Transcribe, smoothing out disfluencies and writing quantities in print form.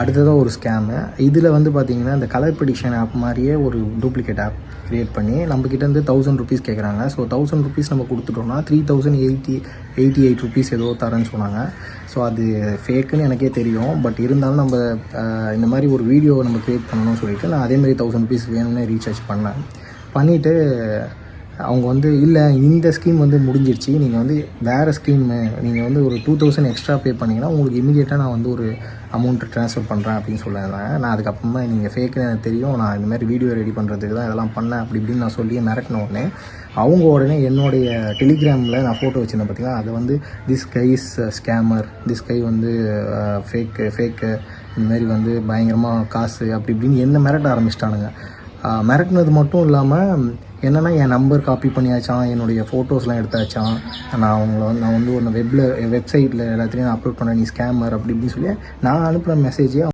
அடுத்ததாக ஒரு ஸ்கேமு. இதில் வந்து பார்த்திங்கன்னா இந்த கலர் ப்ரெடிக்ஷன் ஆப் மாதிரியே ஒரு டூப்ளிகேட் ஆப் க்ரியேட் பண்ணி நம்மக்கிட்டேருந்து ₹1000 கேட்குறாங்க. ஸோ ₹1000 நம்ம கொடுத்துட்டோம்னா 3088 ருபீஸ் ஏதோ தரேன்னு சொன்னாங்க. ஸோ அது ஃபேக்குன்னு எனக்கே தெரியும். பட் இருந்தாலும் நம்ம இந்த மாதிரி ஒரு வீடியோவை நம்ம க்ரியேட் பண்ணணும்னு சொல்லிவிட்டு நான் அதேமாதிரி ₹1000 வேணும்னு ரீசார்ஜ் பண்ணிவிட்டு அவங்க வந்து இல்லை இந்த ஸ்கீம் வந்து முடிஞ்சிருச்சு, நீங்கள் வந்து வேறு ஸ்கீமு நீங்கள் வந்து ஒரு 2000 எக்ஸ்ட்ரா பே பண்ணிங்கன்னா உங்களுக்கு இமீடியட்டாக நான் வந்து ஒரு அமௌண்ட்டு ட்ரான்ஸ்ஃபர் பண்ணுறேன் அப்படின்னு சொல்லியிருந்தாங்க. நான் அதுக்கப்புறமா நீங்கள் ஃபேக்குன்னு எனக்கு தெரியும், நான் இந்தமாதிரி வீடியோ ரெடி பண்ணுறதுக்கு தான் இதெல்லாம் பண்ணேன் அப்படி இப்படின்னு நான் சொல்லி மிரட்டின உடனே அவங்க உடனே என்னுடைய டெலிகிராமில் நான் ஃபோட்டோ வச்சுருந்தேன் பார்த்திங்கன்னா, அதை வந்து this guy is scammer, this guy வந்து ஃபேக்கு இந்தமாரி வந்து பயங்கரமாக காசு அப்படி இப்படின்னு என்ன மிரட்ட ஆரம்பிச்சிட்டானுங்க. மிரட்டினது மட்டும் இல்லாமல் என்னென்னா என் நம்பர் காப்பி பண்ணியாச்சான், என்னுடைய ஃபோட்டோஸ்லாம் எடுத்தாச்சான், நான் வந்து ஒரு வெப்சைட்டில் எல்லாத்துலேயும் நான் அப்லோட் பண்ணேன், நீ ஸ்கேமர் அப்படி இப்படின்னு சொல்லி நான் அனுப்புகிற மெசேஜே